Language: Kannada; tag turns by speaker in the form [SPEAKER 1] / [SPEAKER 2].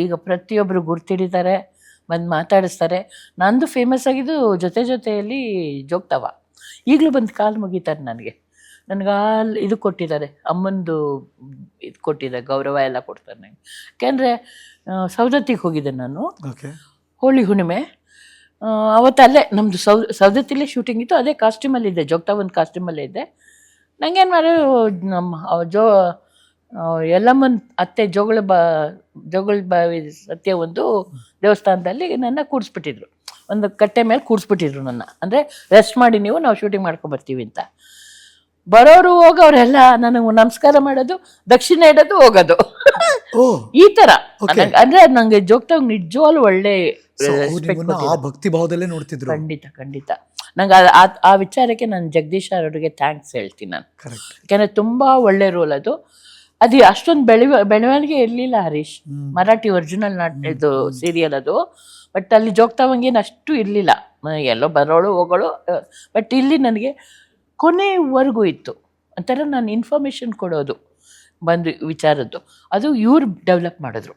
[SPEAKER 1] ಈಗ ಪ್ರತಿಯೊಬ್ಬರು ಗುರ್ತಿಡಿತಾರೆ, ಬಂದು ಮಾತಾಡಿಸ್ತಾರೆ. ನಂದು ಫೇಮಸ್ ಆಗಿದ್ದು ಜೊತೆಯಲ್ಲಿ ಜೋಗ್ತಾವ. ಈಗಲೂ ಬಂದು ಕಾಲು ಮುಗಿತಾರೆ ನನಗೆ. ನನಗೆ ಇದು ಕೊಟ್ಟಿದ್ದಾರೆ, ಅಮ್ಮಂದು ಇದು ಕೊಟ್ಟಿದ್ದಾರೆ, ಗೌರವ ಎಲ್ಲ ಕೊಡ್ತಾರೆ ನನಗೆ. ಯಾಕೆಂದರೆ ಸವದತ್ತಿಗೆ ಹೋಗಿದ್ದೆ ನಾನು, ಹೋಳಿ ಹುಣ್ಣಿಮೆ. ಅವತ್ತು ಅಲ್ಲೇ ನಮ್ಮದು ಸವದತ್ತಿಲೇ ಶೂಟಿಂಗ್ ಇತ್ತು. ಅದೇ ಕಾಸ್ಟ್ಯೂಮಲ್ಲಿದ್ದೆ, ಜೋಗ್ತಾವನ್ ಕಾಸ್ಟ್ಯೂಮಲ್ಲೇ ಇದ್ದೆ. ನನಗೇನು ಮಾಡು, ನಮ್ಮ ಯಲ್ಲಮ್ಮನ ಅತ್ತೆ ಜೋಗಳ ಬಾವಿ ಸತ್ಯ ಒಂದು ದೇವಸ್ಥಾನದಲ್ಲಿ ನನ್ನ ಕೂಡಿಸ್ಬಿಟ್ಟಿದ್ರು, ಒಂದು ಕಟ್ಟೆ ಮೇಲೆ ಕೂಡಿಸ್ಬಿಟ್ಟಿದ್ರು ನನ್ನ. ಅಂದರೆ ರೆಸ್ಟ್ ಮಾಡಿ ನೀವು, ನಾವು ಶೂಟಿಂಗ್ ಮಾಡ್ಕೊಂಬರ್ತೀವಿ ಅಂತ. ಬರೋರು ಹೋಗೋರೆಲ್ಲ ನನಗೆ ನಮಸ್ಕಾರ ಮಾಡೋದು, ದಕ್ಷಿಣ ಇಡೋದು, ಹೋಗೋದು, ಈ ಥರ. ಅಂದರೆ ನನಗೆ ಜೋಗ್ತಾವ್ ನಿಜವಾಗ್ಲೂ ಒಳ್ಳೆ
[SPEAKER 2] ಭಕ್ತಿ ಭಾವದಲ್ಲೇ ನೋಡ್ತಿದ್ರು.
[SPEAKER 1] ಖಂಡಿತ ನಂಗೆ ಆ ವಿಚಾರಕ್ಕೆ ನಾನು ಜಗದೀಶ್ ಅವರಿಗೆ ಥ್ಯಾಂಕ್ಸ್ ಹೇಳ್ತೀನಿ ನಾನು. ಯಾಕೆಂದರೆ ತುಂಬ ಒಳ್ಳೆ ರೋಲ್ ಅದು. ಅಷ್ಟೊಂದು ಬೆಳವಣಿಗೆ ಇರಲಿಲ್ಲ ಹರೀಶ್. ಮರಾಠಿ ಒರಿಜಿನಲ್ ಇದು ಸೀರಿಯಲ್ ಅದು. ಬಟ್ ಅಲ್ಲಿ ಜೋಗ್ತಾವಂಗೇನು ಅಷ್ಟು ಇರಲಿಲ್ಲ, ಎಲ್ಲೋ ಬರೋಳು ಹೋಗೋಳು. ಬಟ್ ಇಲ್ಲಿ ನನಗೆ ಕೊನೆವರೆಗೂ ಇತ್ತು ಒಂಥರ ನಾನು ಇನ್ಫಾರ್ಮೇಷನ್ ಕೊಡೋದು ಬಂದು ವಿಚಾರದ್ದು. ಅದು ಇವ್ರು ಡೆವಲಪ್ ಮಾಡಿದ್ರು.